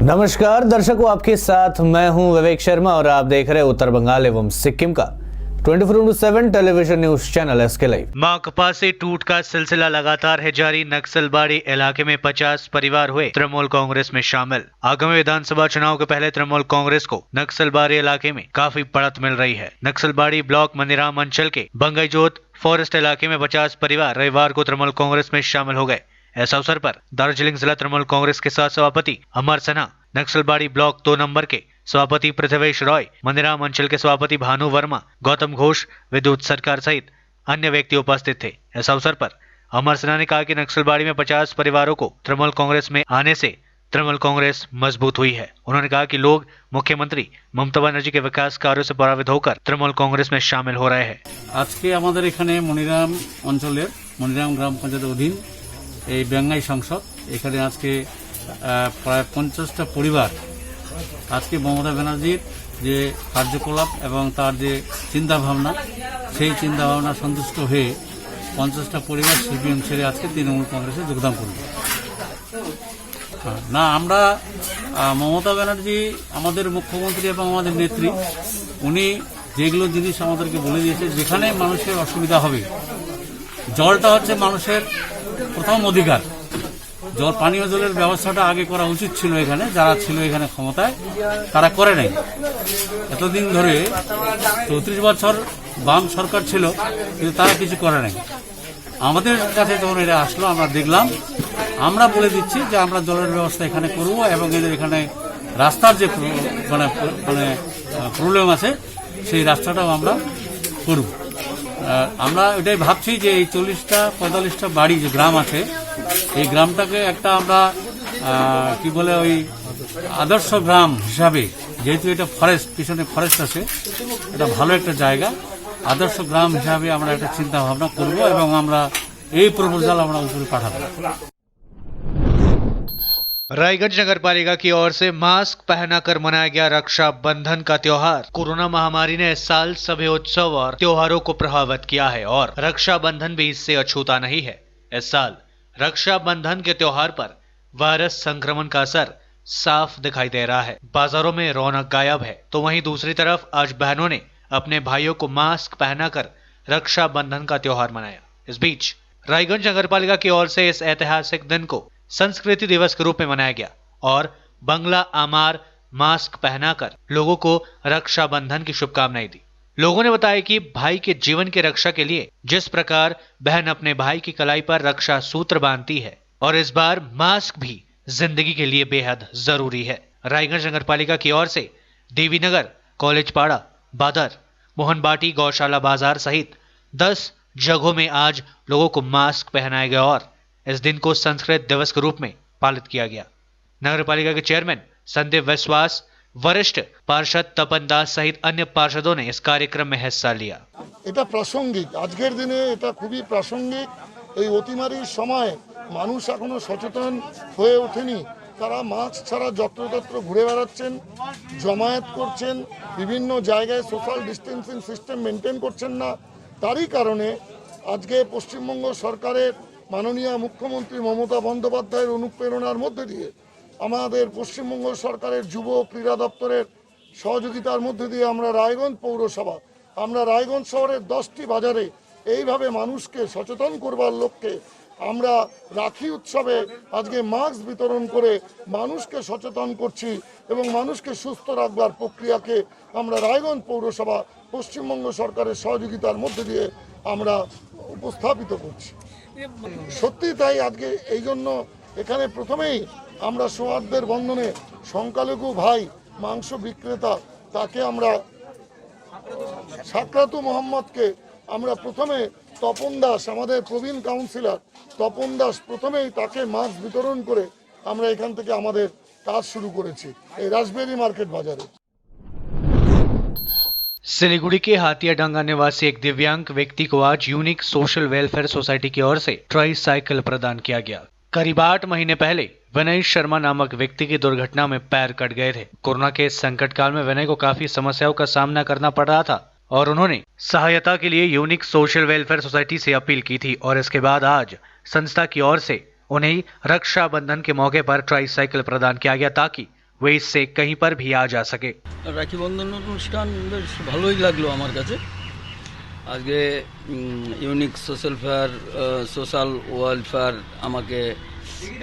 नमस्कार दर्शकों, आपके साथ मैं हूं विवेक शर्मा और आप देख रहे हैं उत्तर बंगाल एवं सिक्किम का 24/7 television news channel SK live. Makpa से टूट का सिलसिला लगातार है जारी। नक्सलबाड़ी इलाके में 50 परिवार हुए तृणमूल कांग्रेस में शामिल। आगामी विधानसभा चुनाव के पहले तृणमूल कांग्रेस को नक्सलबाड़ी इलाके में काफी बढ़त मिल रही है। नक्सलबाड़ी ब्लॉक मंदिराम अंचल के बंगाईजोत फॉरेस्ट इलाके में 50 परिवार रविवार को तृणमूल कांग्रेस में शामिल हो गए। इस अवसर पर दार्जिलिंग जिला तृणमूल कांग्रेस के साथ सभापति अमर सिन्हा, नक्सलबाड़ी ब्लॉक 2 नंबर के सभापति पृथ्वेश रॉय, मंदिराम अंचल के सभापति भानु वर्मा, गौतम घोष, विद्युत सरकार सहित अन्य व्यक्ति उपस्थित थे। इस अवसर पर अमर सिन्हा ने कहा कि नक्सलबाड़ी में 50 परिवारों को तृणमूल कांग्रेस में आने से तृणमूल कांग्रेस मजबूत हुई है। उन्होंने कहा कि लोग मुख्यमंत्री ममता बनर्जी के विकास कार्यों से प्रभावित होकर तृणमूल कांग्रेस में शामिल हो रहे हैं। आज के আমাদের এখানে মনিরাম অঞ্চলের মনিরাম গ্রাম পঞ্চায়েতের অধীন এই বেঙ্গাই সংসদ এখানে আজকে প্রায় 50টা পরিবার আজকে মমতা ব্যানার্জির যে কার্যকলাপ এবং তার যে চিন্তাভাবনা সেই চিন্তাভাবনা সন্তুষ্ট হয়ে 50টা পরিবার সিপিএম ছেড়ে আজকে তৃণমূল কংগ্রেসে যোগদান করবে। না, আমরা মমতা ব্যানার্জি আমাদের মুখ্যমন্ত্রী এবং আমাদের নেত্রী, উনি যেগুলো জিনিস আমাদেরকে বলে দিয়েছে, যেখানে মানুষের অসুবিধা হবে, জলটা হচ্ছে মানুষের প্রথম অধিকার। জল পানীয় জলের ব্যবস্থাটা আগে করা উচিত ছিল। এখানে যারা ছিল এখানে ক্ষমতায় তারা করে নাই। এতদিন ধরে 34 বছর বাম সরকার ছিল, কিন্তু তারা কিছু করে নাই। আমাদের কাছে যখন এটা আসলো, আমরা দেখলাম, আমরা বলে দিচ্ছি যে আমরা জলের ব্যবস্থা এখানে করব এবং এদের এখানে রাস্তার যে মানে প্রবলেম আছে সেই রাস্তাটাও আমরা করব। আমরা এটাই ভাবছি যে এই 40টা-45টা বাড়ি যে গ্রাম আছে, এই গ্রামটাকে একটা আমরা কি বলে ওই আদর্শ গ্রাম হিসাবে, যেহেতু এটা ফরেস্ট, পিছনে ফরেস্ট আছে, এটা ভালো একটা জায়গা, আদর্শ গ্রাম হিসাবে আমরা একটা চিন্তা ভাবনা করব এবং আমরা এই প্রপোজাল আমরা উপরে পাঠাবো। रायगंज नगर पालिका की ओर से मास्क पहनाकर मनाया गया रक्षाबंधन का त्योहार। कोरोना महामारी ने इस साल सभी उत्सव और त्योहारों को प्रभावित किया है और रक्षाबंधन भी इससे अछूता नहीं है। इस साल रक्षाबंधन के त्योहार पर वायरस संक्रमण का असर साफ दिखाई दे रहा है। बाजारों में रौनक गायब है, तो वहीं दूसरी तरफ आज बहनों ने अपने भाइयों को मास्क पहनाकर रक्षाबंधन का त्योहार मनाया। इस बीच रायगंज नगर पालिका की ओर से इस ऐतिहासिक दिन को संस्कृति दिवस के रूप में मनाया गया और बंगला आमार मास्क पहनाकर लोगों को रक्षाबंधन की शुभकामनाएं दी। लोगों ने बताया कि भाई के जीवन की रक्षा के लिए जिस प्रकार बहन अपने भाई की कलाई पर रक्षा सूत्र बांधती है, और इस बार मास्क भी जिंदगी के लिए बेहद जरूरी है। रायगंज नगर पालिका की ओर से देवीनगर, कॉलेज पाड़ा, बादर, मोहनबाटी, गौशाला बाजार सहित 10 जगहों में आज लोगों को मास्क पहनाए गए और इस दिन को संस्कृत दिवस के रूप में पालित किया गया। नगर पालिका के चेयरमैन संदीप विश्वास, वरिष्ठ पार्षद तपन दास सहित अन्य पार्षदों ने इस कार्यक्रम में हिस्सा लिया। এটা প্রাসঙ্গিক, আজকের দিনে এটা খুবই প্রাসঙ্গিক। এই অতিমারির সময় মানুষ এখনো সচেতন হয়ে ওঠেনি। তারা মাস্ক ছাড়া যত্রতত্র ঘুরে বেড়াচ্ছেন, জমায়েত করছেন, বিভিন্ন জায়গায় সোশ্যাল ডিস্টেন্সিং সিস্টেম মেনটেন করছেন না। তারই কারণে আজকে পশ্চিমবঙ্গ সরকারের মাননীয় মুখ্যমন্ত্রী মমতা বন্দ্যোপাধ্যায়ের অনুপ্রেরণার মধ্যে দিয়ে, আমাদের পশ্চিমবঙ্গ সরকারের যুব ক্রীড়া দপ্তরের সহযোগিতার মধ্যে দিয়ে আমরা রায়গঞ্জ পৌরসভা, আমরা রায়গঞ্জ শহরের 10টি বাজারে এইভাবে মানুষকে সচেতন করবার লক্ষ্যে আমরা রাখি উৎসবে আজকে মাস্ক বিতরণ করে মানুষকে সচেতন করছি এবং মানুষকে সুস্থ রাখবার প্রক্রিয়াকে আমরা রায়গঞ্জ পৌরসভা পশ্চিমবঙ্গ সরকারের সহযোগিতার মধ্যে দিয়ে আমরা উপস্থাপিত করছি। সত্যি তাই, আজকে এই জন্য এখানে প্রথমেই আমরা সৌহার্দ্যের বন্ধনে সংখ্যালঘু ভাই মাংস বিক্রেতা, তাকে আমরা সাকরাতু মোহাম্মদকে আমরা প্রথমে তপন দাস, আমাদের প্রবীণ কাউন্সিলর তপন দাস, প্রথমেই তাকে মাস্ক বিতরণ করে আমরা এখান থেকে আমাদের কাজ শুরু করেছি এই রাসবেরি মার্কেট বাজারে। सिलीगुड़ी के हाथियाडांगा निवासी एक दिव्यांग व्यक्ति को आज यूनिक सोशल वेलफेयर सोसाइटी की ओर से ट्राई साइकिल प्रदान किया गया। करीब 8 महीने पहले विनय शर्मा नामक व्यक्ति की दुर्घटना में पैर कट गए थे। कोरोना के इस संकट काल में विनय को काफी समस्याओं का सामना करना पड़ रहा था और उन्होंने सहायता के लिए यूनिक सोशल वेलफेयर सोसाइटी से अपील की थी और इसके बाद आज संस्था की ओर से उन्हें रक्षाबंधन के मौके पर ट्राई साइकिल प्रदान किया गया ताकि वे इससे कहीं पर भी आ जा सके। রাখি বন্ধন অনুষ্ঠান বেশ ভালোই লাগলো আমার কাছে। আজকে ইউনিক সোশ্যাল ওয়েলফেয়ার আমাকে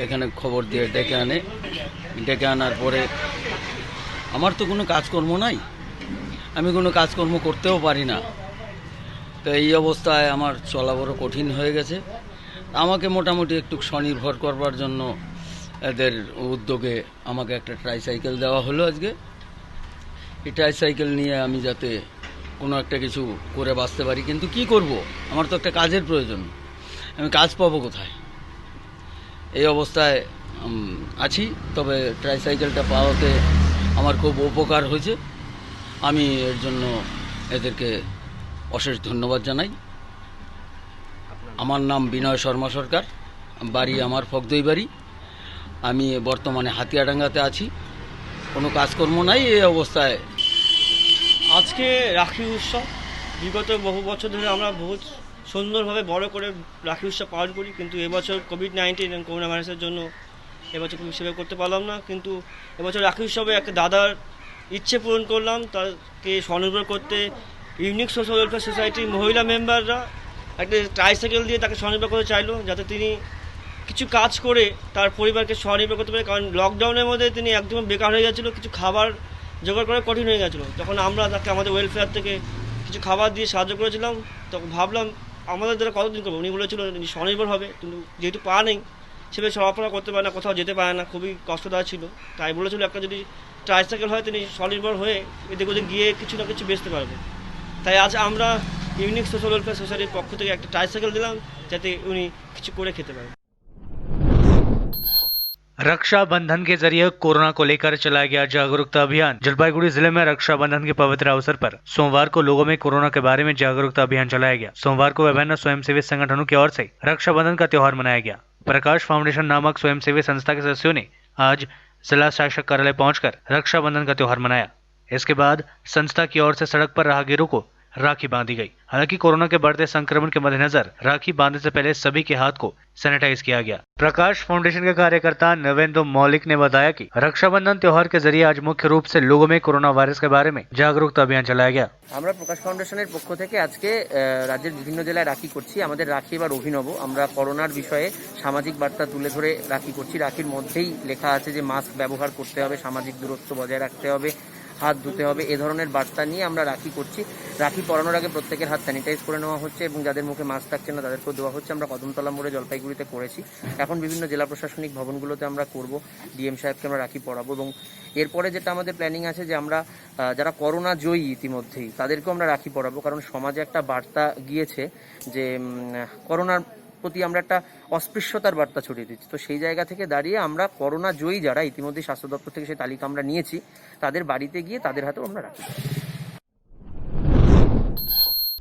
এখানে খবর দিয়ে ডেকে আনার পরে আমার তো কোনো কাজকর্ম নাই, আমি কোনো কাজকর্ম করতেও পারি না। তো এই অবস্থায় আমার চলা বড় কঠিন হয়ে গেছে। আমাকে মোটামুটি একটু স্বনির্ভর করবার জন্য এদের উদ্যোগে আমাকে একটা ট্রাইসাইকেল দেওয়া হলো আজকে। এই ট্রাইসাইকেল নিয়ে আমি যাতে কোনো একটা কিছু করে বাঁচতে পারি, কিন্তু কি করব, আমার তো একটা কাজের প্রয়োজন, আমি কাজ পাবো কোথায়? এই অবস্থায় আছি। তবে ট্রাইসাইকেলটা পাওয়াতে আমার খুব উপকার হয়েছে, আমি এর জন্য এদেরকে অশেষ ধন্যবাদ জানাই। আমার নাম বিনয় শর্মা সরকার, বাড়ি আমার ফগদই বাড়ি। আমি বর্তমানে হাতিয়াডাঙ্গাতে আছি, কোনো কাজকর্ম নাই। এই অবস্থায় আজকে রাখি উৎসব বিগত বহু বছর ধরে আমরা বহুত সুন্দরভাবে বড় করে রাখি উৎসব পালন করি, কিন্তু এবছর কোভিড-19 এবং করোনা ভাইরাসের জন্য এবছর সেভাবে করতে পারলাম না। কিন্তু এবছর রাখি উৎসবে একটা দাদার ইচ্ছে পূরণ করলাম, তাকে স্বনির্ভর করতে ইউনিক সোশ্যাল ওয়েলফেয়ার সোসাইটির মহিলা মেম্বাররা একটা ট্রাইসাইকেল দিয়ে তাকে স্বনির্ভর করতে চাইলো, যাতে তিনি কিছু কাজ করে তার পরিবারকে স্বনির্ভর করতে পারে। কারণ লকডাউনের মধ্যে তিনি একদম বেকার হয়ে গেছিলো, কিছু খাবার জোগাড় করা কঠিন হয়ে গেছিলো। তখন আমরা তাকে আমাদের ওয়েলফেয়ার থেকে কিছু খাবার দিয়ে সাহায্য করেছিলাম। তখন ভাবলাম আমাদের দ্বারা কতদিন করবো, উনি বলেছিল স্বনির্ভর হবে, কিন্তু যেহেতু পা নেই সেভাবে চলাফেরা করতে পারে না, কোথাও যেতে পারে না, খুবই কষ্টদায়ক ছিল। তাই বলেছিল একটা যদি ট্রাইসাইকেল হয় তিনি স্বনির্ভর হয়ে এদিক ওদিক গিয়ে কিছু না কিছু বেচতে পারবে। তাই আজ আমরা ইউনিক সোশ্যাল ওয়েলফেয়ার সোসাইটির পক্ষ থেকে একটা ট্রাইসাইকেল দিলাম, যাতে উনি কিছু করে খেতে পারেন। रक्षाबंधन के जरिए कोरोना को लेकर चलाया गया जागरूकता अभियान। जलपाईगुड़ी जिले में रक्षाबंधन के पवित्र अवसर पर सोमवार को लोगों में कोरोना के बारे में जागरूकता अभियान चलाया गया। सोमवार को विभिन्न स्वयंसेवी संगठनों की ओर से रक्षाबंधन का त्योहार मनाया गया। प्रकाश फाउंडेशन नामक स्वयंसेवी संस्था के सदस्यों ने आज जिला शासक कार्यालय पहुंचकर रक्षाबंधन का त्योहार मनाया। इसके बाद संस्था की ओर से सड़क पर राहगीरों को राखी बांधी गई। हालांकि कोरोना के बढ़ते संक्रमण के मद्देनजर राखी बांधने से पहले सभी के हाथ को सैनिटाइज किया गया। प्रकाश फाउंडेशन के कार्यकर्ता नवेंद्र मौलिक ने बताया कि रक्षाबंधन त्योहार के जरिए आज मुख्य रूप से लोगों में कोरोना वायरस के बारे में जागरूकता अभियान चलाया गया। আমরা প্রকাশ ফাউন্ডেশনের পক্ষ থেকে আজকে রাজ্যের বিভিন্ন জেলায় রাখি করছি। আমাদের রাখি এবার অভিনব, আমরা করোনার বিষয়ে সামাজিক বার্তা তুলে ধরে রাখি করছি। রাখির মধ্যেই লেখা আছে যে মাস্ক ব্যবহার করতে হবে, সামাজিক দূরত্ব বজায় রাখতে হবে, হাত ধুতে হবে, এ ধরনের বার্তা নিয়ে আমরা রাখি করছি। রাখি পরানোর আগে প্রত্যেকের হাত স্যানিটাইজ করে নেওয়া হচ্ছে এবং যাদের মুখে মাস্ক থাকছে না তাদেরকেও দেওয়া হচ্ছে। আমরা কদমতলা মোড়ে জলপাইগুড়িতে করেছি, এখন বিভিন্ন জেলা প্রশাসনিক ভবনগুলোতে আমরা করব। ডিএম সাহেবকে আমরা রাখি পরাবো এবং এরপরে যেটা আমাদের প্ল্যানিং আছে যে আমরা যারা করোনা জয়ী ইতিমধ্যেই তাদেরকেও আমরা রাখি পরাবো। কারণ সমাজে একটা বার্তা গিয়েছে যে করোনার প্রতি আমরা একটা অস্পৃশ্যতার বার্তা ছড়িয়ে দিচ্ছি। তো সেই জায়গা থেকে দাঁড়িয়ে আমরা করোনা জয়ী যারা ইতিমধ্যে স্বাস্থ্য দপ্তর থেকে সেই তালিকা আমরা নিয়েছি, তাদের বাড়িতে গিয়ে তাদের হাতেও আমরা রাখি।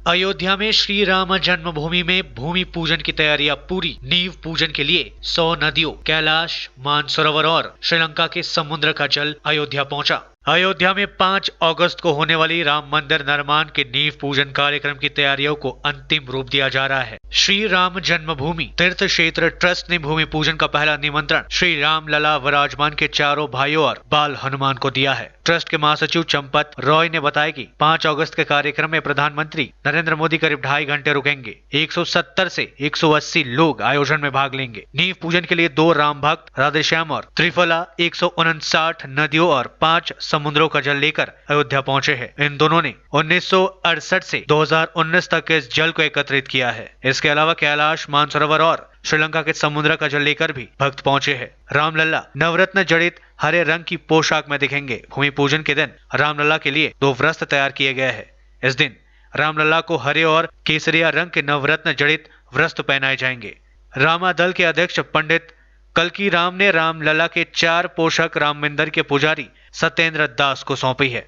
अयोध्या में श्री राम जन्मभूमि में भूमि पूजन की तैयारियां पूरी। नींव पूजन के लिए 100 नदियों, कैलाश, मानसरोवर और श्रीलंका के समुद्र का जल अयोध्या पहुंचा। अयोध्या में 5 अगस्त को होने वाली राम मंदिर निर्माण के नींव पूजन कार्यक्रम की तैयारियों को अंतिम रूप दिया जा रहा है। श्री राम जन्मभूमि तीर्थ क्षेत्र ट्रस्ट ने भूमि पूजन का पहला निमंत्रण श्री राम लला विराजमान के चारों भाइयों और बाल हनुमान को दिया है। ट्रस्ट के महासचिव चंपत रॉय ने बताया कि 5 अगस्त के कार्यक्रम में प्रधानमंत्री नरेंद्र मोदी करीब 2.5 घंटे रुकेंगे। 170 से 180 लोग आयोजन में भाग लेंगे। नींव पूजन के लिए 2 राम भक्त राधेश्याम और त्रिफला 159 नदियों और 5 समुद्रों का जल लेकर अयोध्या पहुंचे हैं। इन दोनों ने 1968 से 2019 तक इस जल को एकत्रित किया है। इसके अलावा कैलाश, मानसरोवर और श्रीलंका के समुद्र का जल लेकर भी भक्त पहुंचे हैं। रामलला नवरत्न जड़ित हरे रंग की पोशाक में दिखेंगे। भूमि पूजन के दिन रामलला के लिए 2 वस्त्र तैयार किए गए हैं। इस दिन रामलला को हरे और केसरिया रंग के नवरत्न जड़ित वस्त्र पहनाए जाएंगे। रामा दल के अध्यक्ष पंडित कल्की राम ने रामलला के 4 पोषक राम मंदिर के पुजारी सत्येंद्र दास को सौंपी है।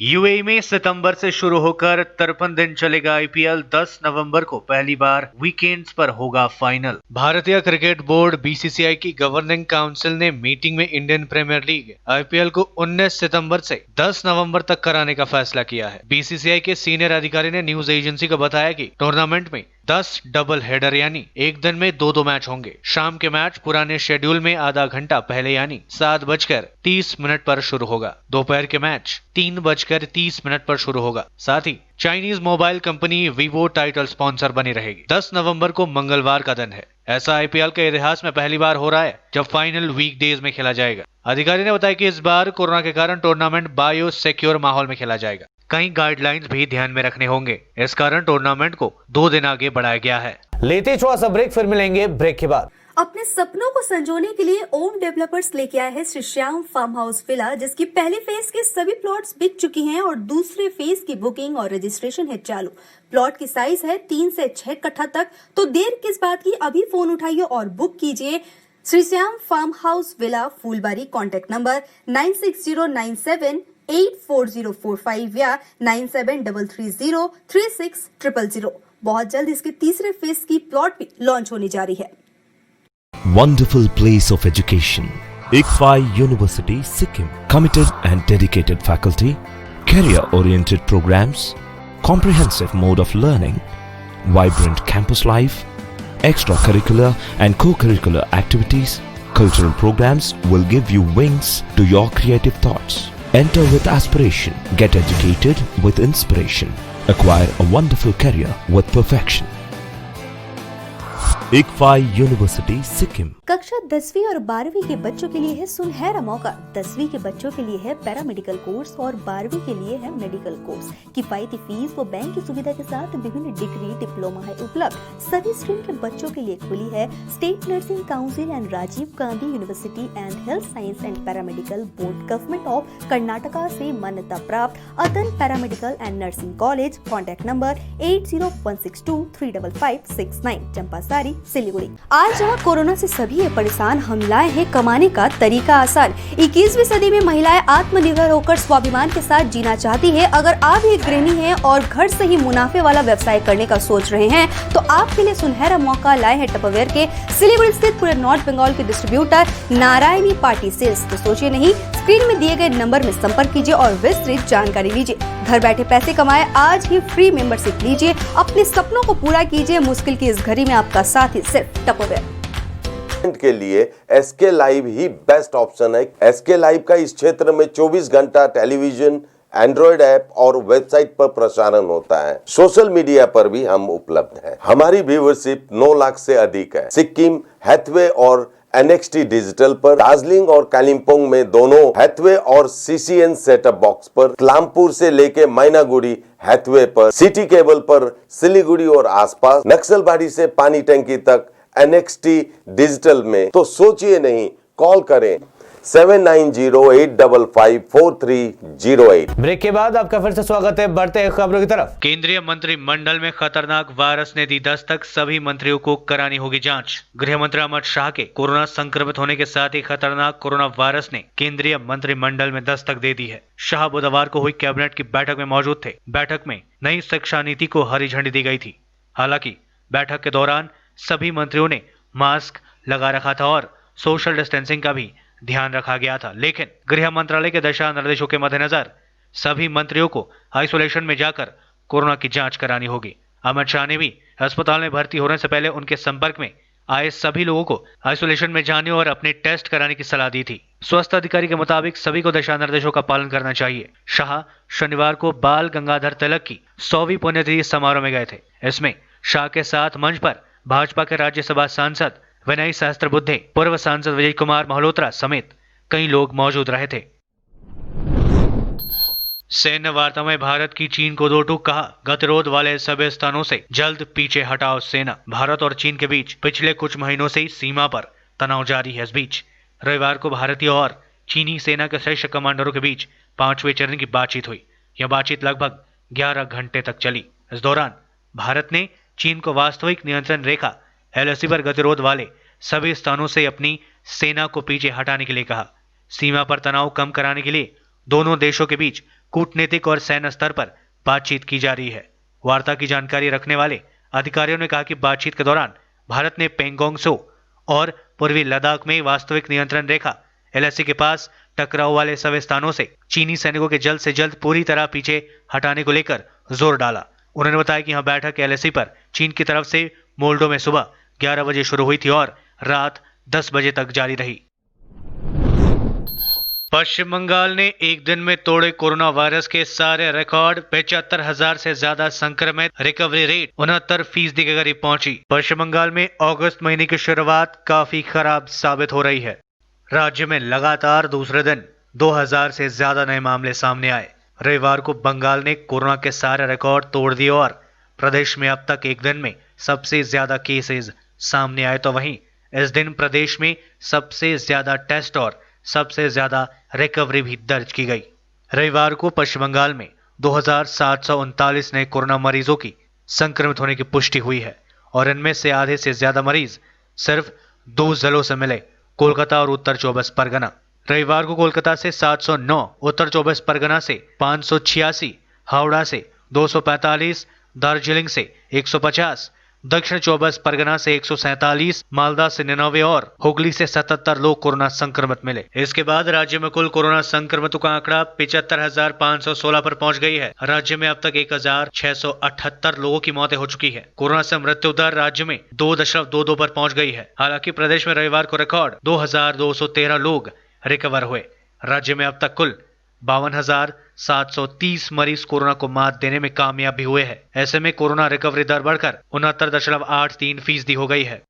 यूएई में सितंबर से शुरू होकर 53 दिन चलेगा आईपीएल। 10 नवंबर को पहली बार वीकेंड्स पर होगा फाइनल। भारतीय क्रिकेट बोर्ड बीसीसीआई की गवर्निंग काउंसिल ने मीटिंग में इंडियन प्रीमियर लीग आईपीएल को 19 सितंबर से 10 नवंबर तक कराने का फैसला किया है। बीसीसीआई के सीनियर अधिकारी ने न्यूज एजेंसी को बताया कि टूर्नामेंट में 10 डबल हेडर यानी एक दिन में 2 मैच होंगे। शाम के मैच पुराने शेड्यूल में आधा घंटा पहले यानी 7:30 पर शुरू होगा। दोपहर के मैच 3:30 पर शुरू होगा। साथ ही Chinese mobile company Vivo title sponsor बनी रहेगी। 10 नवंबर को मंगलवार का दिन है। ऐसा आईपीएल के इतिहास में पहली बार हो रहा है जब फाइनल वीकडेज में खेला जाएगा। अधिकारी ने बताया कि इस बार कोरोना के कारण टूर्नामेंट बायो सिक्योर माहौल में खेला जाएगा। कई गाइडलाइंस भी ध्यान में रखने होंगे। इस कारण टूर्नामेंट को 2 दिन आगे बढ़ाया गया है। लेते छोटा सा ब्रेक, फिर मिलेंगे ब्रेक के बाद। अपने सपनों को संजोने के लिए ओम डेवलपर्स लेके आए हैं Shri Shyam farm house villa, जिसकी पहले फेज के सभी प्लॉट्स बिक चुकी हैं और दूसरे फेज की बुकिंग और रजिस्ट्रेशन है चालू। प्लॉट की साइज है 3 से 6 कट्ठा तक, तो देर किस बात की, अभी फोन उठाइए और बुक कीजिए। Shri Shyam farm house villa, Phulbari. Contact number 9609784045 या 9733036000। बहुत जल्द इसके तीसरे फेज की प्लॉट भी लॉन्च होने जा रही है। Wonderful place of education. ICFI University, Sikkim. Committed and dedicated faculty, career-oriented programs, comprehensive mode of learning, vibrant campus life, extracurricular and co-curricular activities, cultural programs will give you wings to your creative thoughts. Enter with aspiration. Get educated with inspiration. Acquire a wonderful career with perfection. ICFI University, Sikkim. कक्षा 10वीं और 12वीं के बच्चों के लिए है सुनहरा मौका। 10वीं के बच्चों के लिए है पैरामेडिकल कोर्स और 12वीं के लिए है मेडिकल कोर्स। किफायती फीस व बैंक की सुविधा के साथ विभिन्न डिग्री डिप्लोमा है उपलब्ध। सभी स्ट्रीम के बच्चों के लिए खुली है state nursing council and Rajiv Gandhi university and health science and paramedical board, government of Karnataka से मान्यता प्राप्त Adan paramedical and nursing college. Contact number 8016235569, Champasari, Siliguri. आज जहाँ कोरोना से सभी परेशान, हम लाए हैं कमाने का तरीका आसान। 21वीं सदी में महिलाएं आत्मनिर्भर होकर स्वाभिमान के साथ जीना चाहती है। अगर आप एक गृहिणी हैं और घर से ही मुनाफे वाला व्यवसाय करने का सोच रहे हैं तो आपके लिए सुनहरा मौका लाए हैं टपरवेयर के सिलीगुड़ी स्थित पूरे नॉर्थ बंगाल के डिस्ट्रीब्यूटर नारायणी पार्टी सेल्स। तो सोचिए नहीं, स्क्रीन में दिए गए नंबर में संपर्क कीजिए और विस्तृत जानकारी लीजिए। घर बैठे पैसे कमाए, आज ही फ्री मेंबरशिप लीजिए, अपने सपनों को पूरा कीजिए। मुश्किल की इस घड़ी में आपका साथ ही सिर्फ टपरवेयर के लिए एसके लाइव ही बेस्ट ऑप्शन है। एसके लाइव का इस क्षेत्र में 24 घंटा टेलीविजन, एंड्रॉइड ऐप और वेबसाइट पर प्रसारण होता है। सोशल मीडिया पर भी हम उपलब्ध हैं। हमारी व्यूवरशिप 9 लाख से अधिक है। सिक्किम, हैथवे और NXT डिजिटल पर, दार्जिलिंग और कालिम्पोंग में दोनों हैथवे और CCN सेटअप बॉक्स पर, क्लामपुर से लेके मैनागुड़ी हैथवे पर, सिटी केबल पर सिलीगुड़ी और आसपास, नक्सलबाड़ी से पानी टंकी तक NXT डिजिटल में। तो सोचिए नहीं, कॉल करें 7908554308। ब्रेक के बाद आपका फिर से स्वागत है। बढ़ते हैं खबरों की तरफ। केंद्रीय मंत्रिमंडल में खतरनाक वायरस ने दी दस्तक, सभी मंत्रियों को करानी होगी जांच। गृह मंत्री अमित शाह के कोरोना संक्रमित होने के साथ ही खतरनाक कोरोना वायरस ने केंद्रीय मंत्रिमंडल में दस्तक दे दी है। शाह बुधवार को हुई कैबिनेट की बैठक में मौजूद थे। बैठक में नई शिक्षा नीति को हरी झंडी दी गई थी। हालांकि बैठक के दौरान सभी मंत्रियों ने मास्क लगा रखा था और सोशल डिस्टेंसिंग का भी ध्यान रखा गया था। लेकिन गृह मंत्रालय के दिशा निर्देशों के मद्देनजर सभी मंत्रियों को आइसोलेशन में जाकर कोरोना की जांच करानी होगी। अमित शाह ने भी अस्पताल में भर्ती होने से पहले उनके संपर्क में आए सभी लोगों को आइसोलेशन में जाने और अपने टेस्ट कराने की सलाह दी थी। स्वास्थ्य अधिकारी के मुताबिक सभी को दिशा निर्देशों का पालन करना चाहिए। शाह शनिवार को बाल गंगाधर तिलक की 100वीं पुण्यतिथि समारोह में गए थे। इसमें शाह के साथ मंच पर भाजपा के राज्यसभा सांसद विनय सहस्त्रबुद्धे, पूर्व सांसद विजय कुमार मल्होत्रा समेत कई लोग मौजूद रहे थे। सैन्य वार्ता में भारत की चीन को 2 टूक कहा, गतिरोध वाले सभी स्थानों से जल्द पीछे हटाओ सेना। भारत और चीन के बीच पिछले कुछ महीनों से ही सीमा पर तनाव जारी है। इस बीच रविवार को भारतीय और चीनी सेना के शीर्ष कमांडरों के बीच 5वें चरण की बातचीत हुई। यह बातचीत लगभग 11 घंटे तक चली। इस दौरान भारत ने चीन को वास्तविक नियंत्रण रेखा LAC पर गतिरोध वाले सभी स्थानों से अपनी सेना को पीछे हटाने के लिए कहा। सीमा पर तनाव कम कराने के लिए दोनों देशों के बीच कूटनीतिक और सैन्य स्तर पर बातचीत की जा रही है। वार्ता की जानकारी रखने वाले अधिकारियों ने कहा कि बातचीत के दौरान भारत ने पेंगोंग त्सो और पूर्वी लद्दाख में वास्तविक नियंत्रण रेखा LAC के पास टकराव वाले सभी स्थानों से चीनी सैनिकों के जल्द से जल्द पूरी तरह पीछे हटाने को लेकर जोर डाला। उन्होंने बताया कि यहां बैठक LAC पर चीन की तरफ से मोल्डो में सुबह 11 बजे शुरू हुई थी और रात 10 बजे तक जारी रही। पश्चिम बंगाल ने एक दिन में तोड़े कोरोना वायरस के सारे रिकॉर्ड। 75,000 से ज्यादा संक्रमित, रिकवरी रेट 69% के करीब पहुंची। पश्चिम बंगाल में अगस्त महीने की शुरुआत काफी खराब साबित हो रही है। राज्य में लगातार दूसरे दिन 2000 से ज्यादा नए मामले सामने आए। रविवार को बंगाल ने कोरोना के सारे रिकॉर्ड तोड़ दिए और प्रदेश में अब तक एक दिन में सबसे ज्यादा केसेस सामने आए, तो वहीं इस दिन प्रदेश में सबसे ज्यादा टेस्ट और सबसे ज्यादा रिकवरी भी दर्ज की गई। रविवार को पश्चिम बंगाल में 2739 नए कोरोना मरीजों की संक्रमित होने की पुष्टि हुई है और इनमें से आधे से ज्यादा मरीज सिर्फ 2 जिलों से मिले, कोलकाता और उत्तर 24 परगना। रविवार को कोलकाता से 709, उत्तर 24 परगना से 586, हावड़ा से 245, दार्जिलिंग से 150, दक्षिण 24 परगना से 147, मालदा से 99 और हुगली से 77 लोग कोरोना संक्रमित मिले। इसके बाद राज्य में कुल कोरोना संक्रमितों का आंकड़ा 75,516 पर पहुंच गई है। राज्य में अब तक 1,678 लोगों की मौतें हो चुकी है। कोरोना से मृत्यु दर राज्य में 2.22 पर पहुंच गई है। हालांकि प्रदेश में रविवार को रिकॉर्ड 2,213 लोग रिकवर हुए। राज्य में अब तक कुल 52,730 मरीज कोरोना को मात देने में कामयाब भी हुए हैं। ऐसे में कोरोना रिकवरी दर बढ़कर 69.83% हो गई है।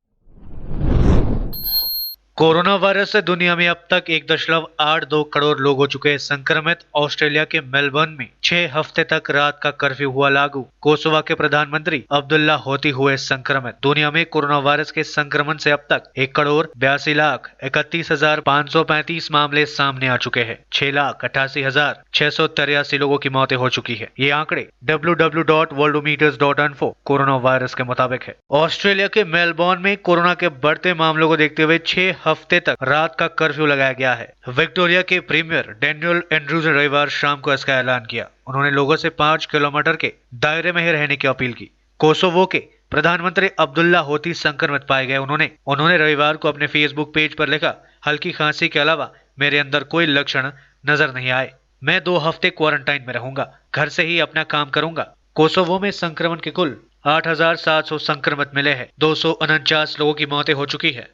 कोरोना वायरस से दुनिया में अब तक 1.82 करोड़ लोग हो चुके हैं संक्रमित। ऑस्ट्रेलिया के मेलबर्न में 6 हफ्ते तक रात का कर्फ्यू हुआ लागू। कोसोवा के प्रधानमंत्री अब्दुल्ला होती हुए संक्रमित। दुनिया में कोरोना वायरस के संक्रमण से अब तक 1,82,31,535 मामले सामने आ चुके हैं। 6,88,683 लोगों की मौतें हो चुकी है। ये आंकड़े www.worldometers.info कोरोना वायरस के मुताबिक है। ऑस्ट्रेलिया के मेलबर्न में कोरोना के बढ़ते मामलों को देखते हुए 6 हफ्ते तक रात का कर्फ्यू लगाया गया है। विक्टोरिया के प्रीमियर डैनियल एंड्रूज ने रविवार शाम को इसका ऐलान किया। उन्होंने लोगों से 5 किलोमीटर के दायरे में ही रहने की अपील की। कोसोवो के प्रधानमंत्री अब्दुल्ला होती संक्रमित पाए गए। उन्होंने रविवार को अपने फेसबुक पेज पर लिखा, हल्की खांसी के अलावा मेरे अंदर कोई लक्षण नजर नहीं आए। मैं 2 हफ्ते क्वारंटाइन में रहूंगा, घर से ही अपना काम करूंगा। कोसोवो में संक्रमण के कुल 8,700 संक्रमित मिले हैं। 249 लोगों की मौतें हो चुकी है।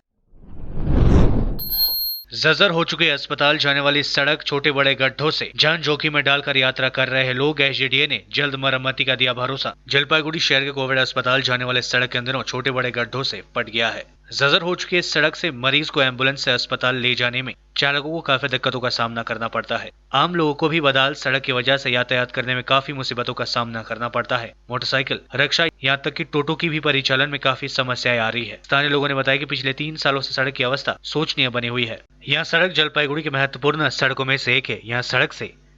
जर्जर हो चुके अस्पताल जाने वाली सड़क छोटे बड़े गड्ढों से जान जोखिम में डालकर यात्रा कर रहे लोग। एसडीडीए ने जल्द मरम्मती का दिया भरोसा। जलपाईगुड़ी शहर के कोविड अस्पताल जाने वाले सड़क इन दिनों छोटे बड़े गड्ढों से पट गया है। जर्जर हो चुकी इस सड़क से मरीज को एम्बुलेंस से अस्पताल ले जाने में चालकों को काफी दिक्कतों का सामना करना पड़ता है। आम लोगों को भी बदहाल सड़क की वजह से यातायात करने में काफी मुसीबतों का सामना करना पड़ता है। मोटरसाइकिल, रिक्शा, यहाँ तक कि टोटो की भी परिचालन में काफी समस्याएं आ रही है। स्थानीय लोगों ने बताया कि पिछले 3 सालों से सड़क की अवस्था शोचनीय बनी हुई है। यह सड़क जलपाईगुड़ी की महत्वपूर्ण सड़कों में से एक है।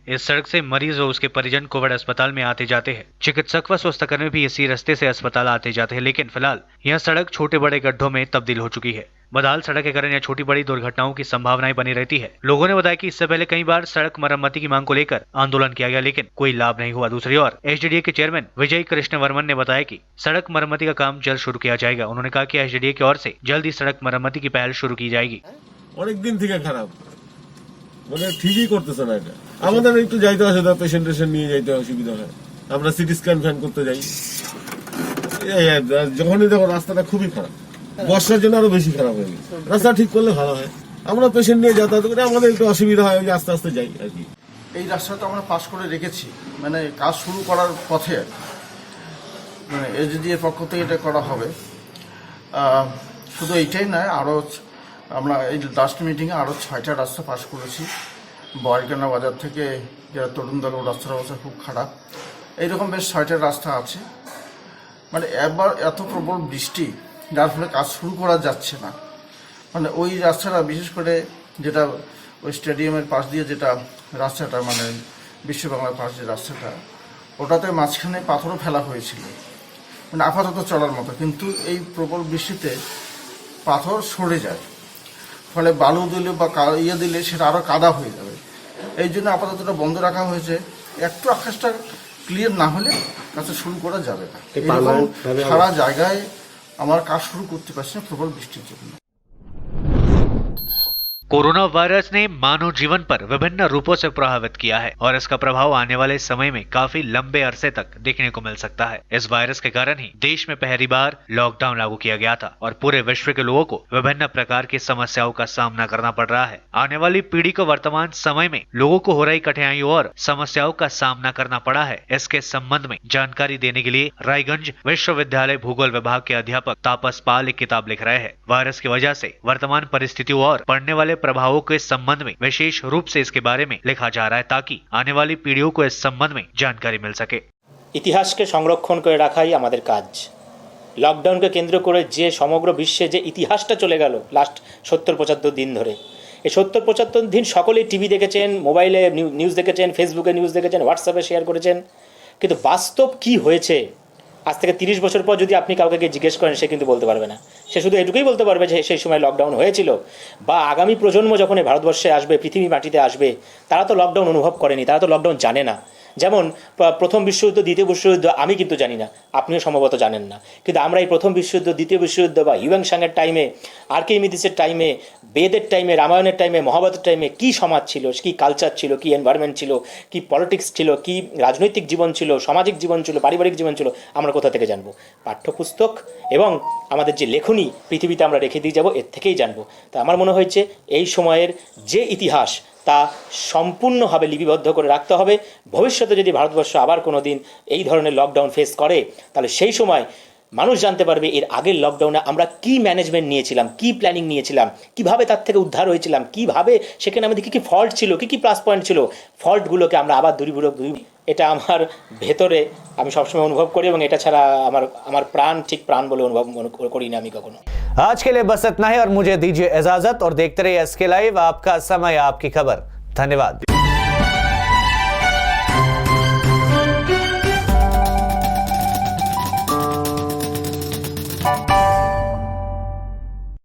इस सड़क से मरीज और उसके परिजन कोविड अस्पताल में आते जाते हैं। चिकित्सक व स्वास्थ्यकर्मी भी इसी रास्ते से अस्पताल आते जाते हैं, लेकिन फिलहाल यह सड़क छोटे बड़े गड्ढों में तब्दील हो चुकी है। बदहाल सड़क के कारण यह छोटी बड़ी दुर्घटनाओं की संभावनाएं बनी रहती है। लोगों ने बताया कि इससे पहले कई बार सड़क मरम्मती की मांग को लेकर आंदोलन किया गया, लेकिन कोई लाभ नहीं हुआ। दूसरी ओर एसडीडीए के चेयरमैन विजय कृष्ण वर्मन ने बताया कि सड़क मरम्मती का काम जल्द शुरू किया जाएगा। उन्होंने कहा कि एसडीडीए की ओर से जल्द ही सड़क मरम्मती की पहल शुरू की जाएगी। অনেক দিন থেকে খারাপ, মানে ঠিকই করতেছে না। এটা আমাদের একটু যাইতে অসুবিধা, পেশেন্ট নিয়ে যাইতে অসুবিধা হয়। আমরা সিটি স্ক্যান ফ্যান করতে যাই, যখনই দেখো রাস্তাটা খুবই খারাপ। বর্ষার জন্য আরো বেশি খারাপ হয়ে গেছে। রাস্তা ঠিক করলে ভালো হয়। আমরা পেশেন্ট নিয়ে যাতায়াত করি, আমাদের একটু অসুবিধা হয়, আস্তে আস্তে যাই আর কি। এই রাস্তাটা আমরা পাস করে রেখেছি, মানে কাজ শুরু করার পথে, মানে এসডিডি এর পক্ষ থেকে এটা করা হবে। শুধু এইটাই নয়, আরও আমরা এই লাস্ট মিটিংয়ে আরও 6টা রাস্তা পাস করেছি। বয়রকানা বাজার থেকে যারা তরুণদল রাস্তার অবস্থা খুব খারাপ, এইরকম বেশ 6টা রাস্তা আছে। মানে একবার এত প্রবল বৃষ্টি, যার ফলে কাজ শুরু করা যাচ্ছে না। মানে ওই রাস্তাটা বিশেষ করে যেটা ওই স্টেডিয়ামের পাশ দিয়ে যেটা রাস্তাটা, মানে বিশ্ব বাংলার পাশ যে রাস্তাটা, ওটাতে মাঝখানে পাথরও ফেলা হয়েছিল, মানে আপাতত চলার মতো। কিন্তু এই প্রবল বৃষ্টিতে পাথর সরে যায়, ফলে বালু দিলে বা দিলে সেটা আরও কাদা হয়ে যাবে। এই জন্য আপাতত এটা বন্ধ রাখা হয়েছে। একটু আকাশটা ক্লিয়ার না হলে কাজটা শুরু করা যাবে না। সারা জায়গায় আমার কাজ শুরু করতে পারছি না প্রবল বৃষ্টির জন্য। कोरोना वायरस ने मानव जीवन पर विभिन्न रूपों से प्रभावित किया है और इसका प्रभाव आने वाले समय में काफी लंबे अरसे तक देखने को मिल सकता है। इस वायरस के कारण ही देश में पहली बार लॉकडाउन लागू किया गया था और पूरे विश्व के लोगों को विभिन्न प्रकार की समस्याओं का सामना करना पड़ रहा है। आने वाली पीढ़ी को वर्तमान समय में लोगों को हो रही कठिनाइयों और समस्याओं का सामना करना पड़ा है। इसके संबंध में जानकारी देने के लिए रायगंज विश्वविद्यालय भूगोल विभाग के अध्यापक तापस पाल एक किताब लिख रहे हैं। वायरस की वजह से वर्तमान परिस्थितियों और पड़ने वाले प्रभावों के संबंध में विशेष रूप से इसके बारे में लिखा जा रहा है ताकि आने वाली पीढ़ियों को इस संबंध में जानकारी मिल सके। ইতিহাসকে সংরক্ষণ করে রাখাই আমাদের কাজ। লকডাউনকে কেন্দ্র করে যে সমগ্র বিশ্বে যে ইতিহাসটা চলে গেল লাস্ট 70-75 দিন ধরে, এই 70-75 দিন সকলেই টিভি দেখেছেন, মোবাইলে নিউজ দেখেছেন, ফেসবুকে নিউজ দেখেছেন, হোয়াটসঅ্যাপে শেয়ার করেছেন, কিন্তু বাস্তব কি হয়েছে আজ থেকে 30 বছর পর যদি আপনি কাউকে জিজ্ঞেস করেন সে কিন্তু বলতে পারবে না। সে শুধু এটুকুই বলতে পারবে যে সেই সময় লকডাউন হয়েছিল, বা আগামী প্রজন্ম যখন ভারতবর্ষে আসবে, পৃথিবী মাটিতে আসবে, তারা তো লকডাউন অনুভব করেনি, তারা তো লকডাউন জানে না। যেমন প্রথম বিশ্বযুদ্ধ, দ্বিতীয় বিশ্বযুদ্ধ আমি কিন্তু জানি না, আপনিও সম্ভবত জানেন না, কিন্তু আমরা এই প্রথম বিশ্বযুদ্ধ, দ্বিতীয় বিশ্বযুদ্ধ বা হিউয়েন টাইমে, আর্কিমিডিসের টাইমে, বেদের টাইমে, রামায়ণের টাইমে, মহাভারতের টাইমে কী সমাজ ছিল, কী কালচার ছিল, কী এনভায়রনমেন্ট ছিল, কী পলিটিক্স ছিল, কী রাজনৈতিক জীবন ছিল, সামাজিক জীবন ছিল, পারিবারিক জীবন ছিল, আমরা কোথা থেকে জানবো? পাঠ্যপুস্তক এবং আমাদের যে লেখনী পৃথিবীতে আমরা রেখে দিয়ে যাব, এর থেকেই জানবো। তা আমার মনে হয়েছে এই সময়ের যে ইতিহাস তা সম্পূর্ণভাবে লিপিবদ্ধ করে রাখতে হবে। ভবিষ্যতে যদি ভারতবর্ষ আবার কোনো দিন এই ধরনের লকডাউন ফেস করে, তাহলে সেই সময় মানুষ জানতে পারবে এর আগের লকডাউনে আমরা কি ম্যানেজমেন্ট নিয়েছিলাম, কি প্ল্যানিং নিয়েছিলাম, কিভাবে তার থেকে উদ্ধার হয়েছিলাম, কিভাবে সেখানে আমাদের কী কী ফল্ট ছিল, কী কী প্লাস পয়েন্ট ছিল, ফল্টগুলোকে আমরা আবার দূরীভূত। এটা আমার ভেতরে আমি সবসময় অনুভব করি এবং এটা ছাড়া আমার প্রাণ ঠিক প্রাণ বলে অনুভব করি না আমি কখনো। आज के लिए बस इतना ही और मुझे दीजिए इजाजत और देखते रहिए एसके लाइव, आपका समय आपकी खबर। धन्यवाद।